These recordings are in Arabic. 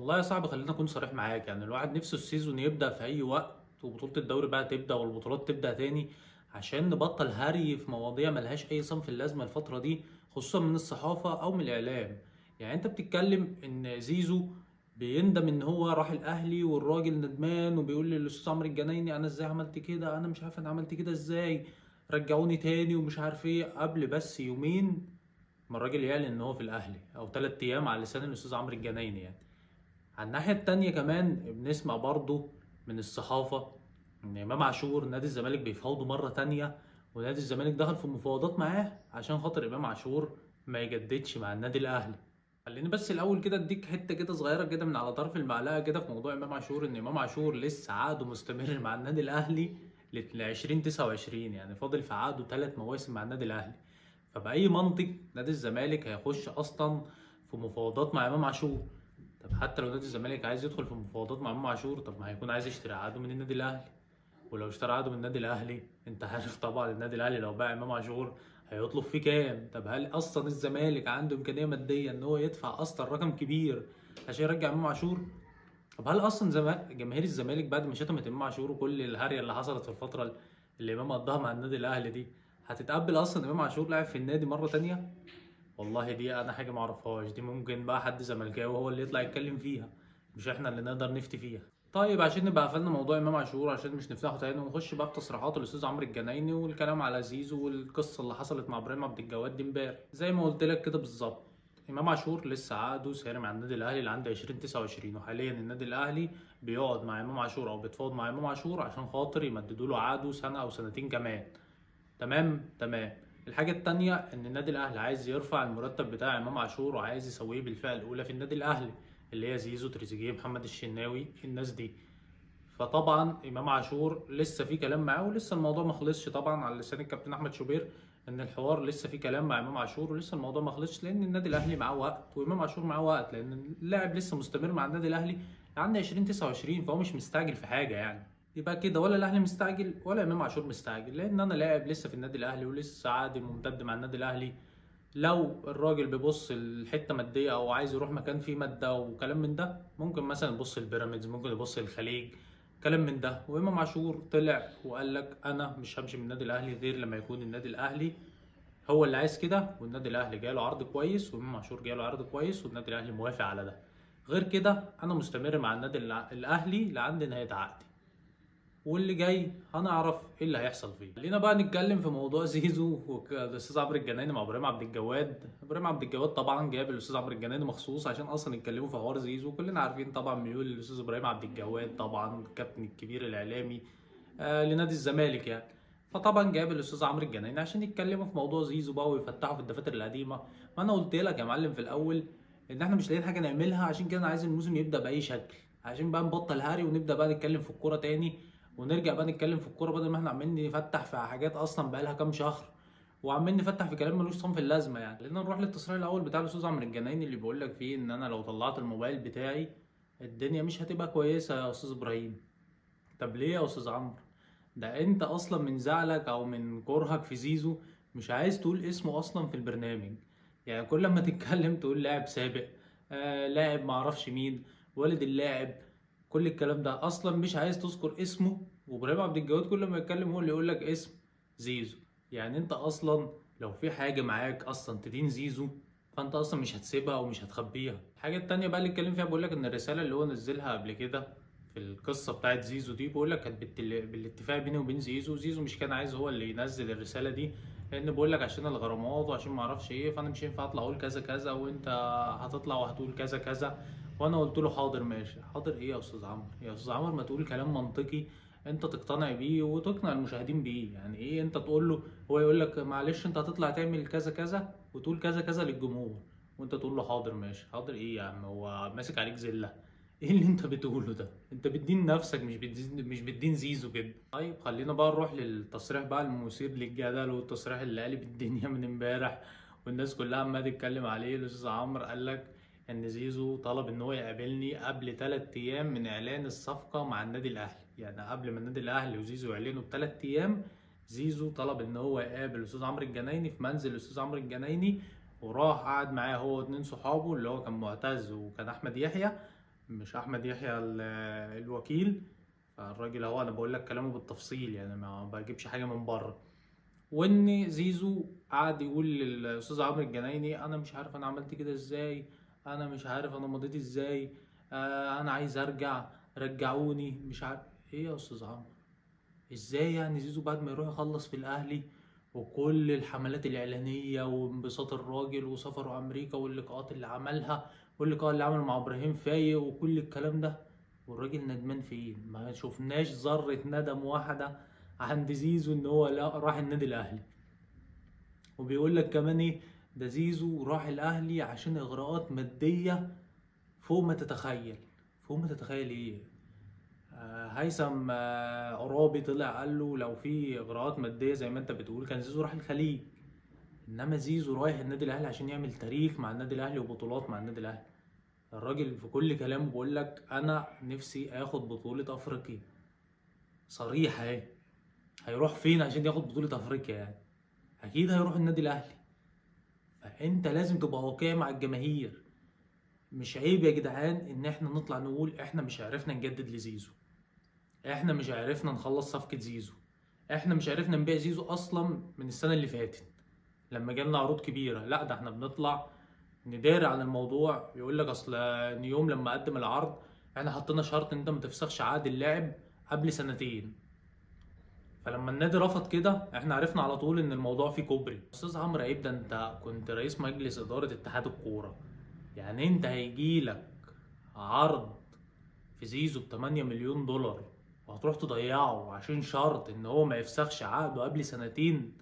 والله يا صاحبي خليني اكون صريح معاك. يعني الواحد نفسه السيزون يبدأ في اي وقت، وبطولة الدوري بقى تبدأ والبطولات تبدأ تاني، عشان نبطل هري في مواضيع ملهاش اي صنف اللازمة الفترة دي، خصوصا من الصحافة او من الاعلام. يعني انت بتتكلم ان زيزو بيندم ان هو راح الاهلي، والراجل ندمان وبيقول للاستاذ عمرو الجنايني انا ازاي عملت كده، انا مش عارف انا عملت كده ازاي، رجعوني تاني ومش عارف ايه. قبل بس يومين ما الراجل يعلن ان هو في الاهلي، او 3 ايام على لسان الاستاذ عمرو الجنايني يعني. على الناحية التانية كمان بنسمع برضو من الصحافة إن إمام عاشور نادي الزمالك بيفاوضه مرة تانية، ونادي الزمالك دخل في مفاوضات معاه عشان خاطر إمام عاشور ما يجددش مع النادي الأهلي. خليني بس الأول كده أديك حتة كده صغيرة كده من على طرف المعلقة كده في موضوع إمام عاشور. إن إمام عاشور لسه عقده مستمر مع النادي الأهلي ل 2029، يعني فاضل في عقده 3 مواسم مع النادي الأهلي. فبأي منطق نادي الزمالك هيخش أصلا في مفاوضات مع إمام عاشور؟ طب حتى لو نادي الزمالك عايز يدخل في مفاوضات مع امام عاشور، طب ما هيكون عايز يشتري عقده من النادي الاهلي. ولو اشترى عقده من النادي الاهلي، انت عارف طبعا النادي الاهلي لو باع امام عاشور هيطلب فيه كام. طب هل اصلا الزمالك عنده امكانيه ماديه ان هو يدفع اصلا رقم كبير عشان يرجع امام عاشور؟ طب هل اصلا جماهير الزمالك بعد ما شتمت امام عاشور وكل الهريه اللي حصلت في الفتره اللي امام قضاها مع النادي الاهلي دي، هتتقبل اصلا امام عاشور لاعب في النادي مره تانية؟ والله دي انا حاجه ما اعرفهاش، دي ممكن بقى حد زملكاوي هو اللي يطلع يتكلم فيها، مش احنا اللي نقدر نفتي فيها. طيب عشان نبقى قفلنا موضوع امام عاشور، عشان مش نفتحه تاني، ونخش بقى في تصريحات الاستاذ عمرو الجنايني والكلام على زيزو والقصه اللي حصلت مع ابراهيم عبد الجواد دي امبارح. زي ما قلت لك كده بالظبط، امام عاشور لسه عقده ساري مع النادي الاهلي لعند 2029، وحاليا النادي الاهلي بيقعد مع امام عاشور او بيتفاوض مع امام عاشور عشان خاطر يمددوا له عقده سنه او سنتين كمان. تمام. الحاجة التانية إن النادي الأهلي عايز يرفع المرتب بتاع إمام عاشور، وعايز يسويه بالفئة الأولى في النادي الأهلي، اللي هي زيزو، تريزيجيه، محمد الشناوي، الناس دي. فطبعا إمام عاشور لسه في كلام معاه، ولسه الموضوع ما خلصش طبعا على لسان الكابتن أحمد شوبير، إن الحوار لسه في كلام مع إمام عاشور، ولسه الموضوع ما خلصش، لأن النادي الأهلي معاه وقت وإمام عاشور معاه وقت، لأن اللاعب لسه مستمر مع النادي الأهلي لعند 2029، فهو مش مستعجل في حاجة يعني. يبقى كده ولا الاهلي مستعجل ولا امام عاشور مستعجل، لان انا لاعب لسه في النادي الاهلي ولسه عقدي ممتد مع النادي الاهلي. لو الراجل بيبص لحته ماديه او عايز يروح مكان فيه ماده وكلام من ده، ممكن مثلا يبص لبيراميدز، ممكن يبص للخليج، كلام من ده. وامام عاشور طلع وقال لك انا مش همشي من النادي الاهلي غير لما يكون النادي الاهلي هو اللي عايز كده، والنادي الاهلي جاله عرض كويس، وامام عاشور جاله عرض كويس، والنادي الاهلي موافق على ده. غير كده انا مستمر مع النادي الاهلي لعند نهايه عقدي، واللي جاي هنعرف ايه اللي هيحصل فيه. خلينا بقى نتكلم في موضوع زيزو والاستاذ عمرو الجنايني مع ابراهيم عبد الجواد. ابراهيم عبد الجواد طبعا جاب الاستاذ عمرو الجنايني مخصوص عشان اصلا يتكلموا في حوار زيزو. كلنا عارفين طبعا ميول الاستاذ ابراهيم عبد الجواد، طبعا الكابتن الكبير الاعلامي لنادي الزمالك يعني. فطبعا جاب الاستاذ عمرو الجنايني عشان يتكلموا في موضوع زيزو بقى ويفتحوا في الدفاتر القديمه. ما انا قلت لك يا معلم في الاول ان احنا مش لاقيين حاجه نعملها، عشان كده انا عايز الموسم يبدا باي شكل، عشان بقى نبطل هاري ونبدا بقى نتكلم في الكوره تاني، ونرجع بقى نتكلم في الكوره بدل ما احنا عمالين نفتح في حاجات اصلا بقى لها كام شهر، وعمالين نفتح في كلام ملوش صنف اللازمه يعني. خلينا نروح للتصريح الاول بتاع الاستاذ عمرو الجنايني اللي بيقول لك فيه ان انا لو طلعت الموبايل بتاعي الدنيا مش هتبقى كويسه يا استاذ ابراهيم. طب ليه يا استاذ عمرو؟ ده انت اصلا من زعلك او من كرهك في زيزو مش عايز تقول اسمه اصلا في البرنامج. يعني كل ما تتكلم تقول لاعب سابق، لاعب معرفش مين، والد اللاعب، كل الكلام ده اصلا مش عايز تذكر اسمه. وابراهيم عبد الجواد كل ما يتكلم هو اللي يقول لك اسم زيزو. يعني انت اصلا لو في حاجه معاك اصلا تدين زيزو، فانت اصلا مش هتسيبها او مش هتخبيها. الحاجه التانيه بقى اللي اتكلم فيها بقول لك ان الرساله اللي هو نزلها قبل كده في القصه بتاعت زيزو دي، بقول لك كانت بالاتفاق بيني وبين زيزو. زيزو مش كان عايز هو اللي ينزل الرساله دي، لان بقول لك عشان الغرامات وعشان ما اعرفش ايه، فانا مش هينفع اطلع اقول كذا كذا وانت هتطلع وهتقول كذا كذا. وانا قلت له حاضر ماشي. حاضر ايه يا استاذ عمرو؟ يا استاذ عمرو ما تقول كلام منطقي انت تقتنع بيه وتقنع المشاهدين بيه. يعني ايه انت تقول له، هو يقول لك معلش انت هتطلع تعمل كذا كذا وتقول كذا كذا للجمهور، وانت تقول له حاضر ماشي. حاضر ايه يا عم؟ هو ماسك عليك زله؟ ايه اللي انت بتقوله ده؟ انت بتدين نفسك، مش بتدين زيزو كده. طيب خلينا بقى نروح للتصريح بقى المثير للجدل، والتصريح اللي قلب الدنيا من امبارح والناس كلها عماله تتكلم عليه. الاستاذ عمرو قال لك ان زيزو طلب ان هو يقابلني قبل 3 ايام من اعلان الصفقه مع النادي الاهلي. يعني قبل ما النادي الاهلي وزيزو يعلنوا ب3 ايام، زيزو طلب ان هو يقابل الاستاذ عمرو الجنايني في منزل الاستاذ عمرو الجنايني، وراح قعد معاه هو واتنين صحابه اللي هو كان معتز وكان احمد يحيى. مش احمد يحيى الوكيل. فالراجل اهو انا بقول لك كلامه بالتفصيل، يعني ما بجيبش حاجه من بره. وان زيزو قعد يقول للاستاذ عمرو الجنايني انا مش عارف انا عملت كده ازاي، انا مش عارف انا مضيت ازاي، انا عايز ارجع، رجعوني، مش عارف ايه يا استاذ عمرو. ازاي يعني زيزو بعد ما يروح يخلص في الاهلي وكل الحملات الاعلانيه وانبساط الراجل وسفره امريكا واللقاءات اللي عملها واللقاء اللي عمله مع ابراهيم فايق وكل الكلام ده، والراجل ندمان فين؟ ما شفناش ذره ندم واحده عند زيزو ان هو لا راح النادي الاهلي. وبيقول لك كمان ايه؟ ده زيزو راح الاهلي عشان اغراءات ماديه فوق ما تتخيل. فوق ما تتخيل ايه؟ هيثم عرابي طلع قال له لو في اغراءات ماديه زي ما انت بتقول كان زيزو راح الخليج. انما زيزو رايح النادي الاهلي عشان يعمل تاريخ مع النادي الاهلي وبطولات مع النادي الاهلي. الراجل في كل كلامه بيقول لك انا نفسي اخد بطوله افريقيا. صريح اهي. هيروح فين عشان ياخد بطوله افريقيا يعني؟ اكيد هيروح النادي الاهلي. فانت لازم تبقى واقعي مع الجماهير. مش عيب يا جدعان ان احنا نطلع نقول احنا مش عرفنا نجدد لزيزو، احنا مش عرفنا نخلص صفقة زيزو، احنا مش عرفنا نبيع زيزو اصلا من السنة اللي فاتت لما جالنا عروض كبيرة. لا ده احنا بنطلع نداري عن الموضوع. يقول لك اصل نيوم لما قدم العرض احنا حطينا شرط ان انت ما تفسخش عقد اللاعب قبل سنتين. فلما النادي رفض كده احنا عرفنا على طول ان الموضوع فيه كوبري. استاذ عمرو عيب، ده انت كنت رئيس مجلس ادارة اتحاد الكورة، يعني انت هيجيلك عرض في زيزو ب8 مليون دولار وهتروح تضيعه عشان شرط ان هو ما يفسخش عقده قبل سنتين؟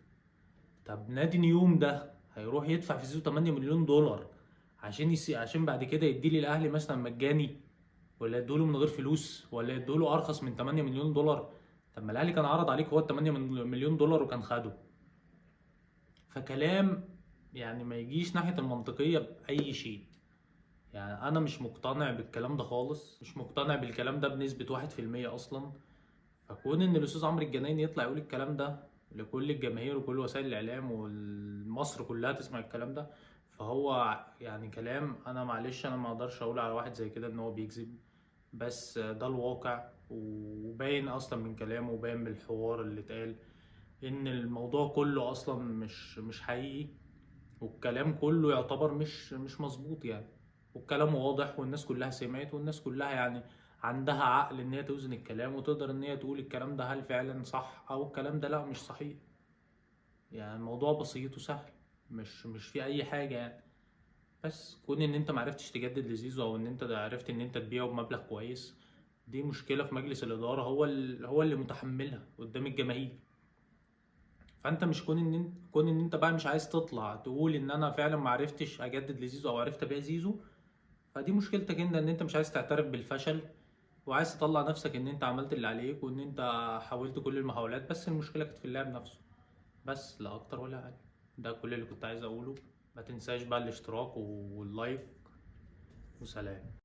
طب نادي نيوم ده هيروح يدفع في زيزو 8 مليون دولار عشان بعد كده يديه للاهلي مثلا مجاني، ولا يدوله من غير فلوس، ولا يدوله ارخص من 8 مليون دولار؟ طب ما الاهلي كان عرض عليك هو ال 8 مليون دولار وكان خده. فكلام يعني ما يجيش ناحية المنطقية بأي شيء. يعني أنا مش مقتنع بالكلام ده خالص، مش مقتنع بالكلام ده بنسبة 1% أصلا. فكون إن الأستاذ عمرو الجنايني يطلع يقول الكلام ده لكل الجماهير وكل وسائل الإعلام ومصر كلها تسمع الكلام ده، فهو يعني كلام. أنا معلش أنا ما أقدرش أقول على واحد زي كده إن هو بيكذب، بس ده الواقع. وباين أصلا من كلامه وباين من الحوار اللي اتقال إن الموضوع كله أصلا مش حقيقي، والكلام كله يعتبر مش مظبوط يعني. والكلام واضح والناس كلها سمعت والناس كلها يعني عندها عقل ان هي توزن الكلام وتقدر ان هي تقول الكلام ده هل فعلا صح او الكلام ده لا مش صحيح. يعني الموضوع بسيط وسهل، مش في اي حاجة يعني. بس كون ان انت معرفتش تجدد لزيزو او ان انت عرفت ان انت تبيعه بمبلغ كويس، دي مشكلة في مجلس الإدارة هو اللي متحملها قدام الجماهير. فانت مش كون ان انت بقى مش عايز تطلع تقول ان انا فعلا ما عرفتش اجدد لزيزو او عرفت ابيع زيزو، فدي مشكلتك انت ان انت مش عايز تعترف بالفشل وعايز تطلع نفسك ان انت عملت اللي عليك وان انت حاولت كل المحاولات، بس المشكلة كانت في اللاعب نفسه. بس لا اكتر ولا اقل. ده كل اللي كنت عايز اقوله. ما تنساش بقى الاشتراك واللايك. وسلام.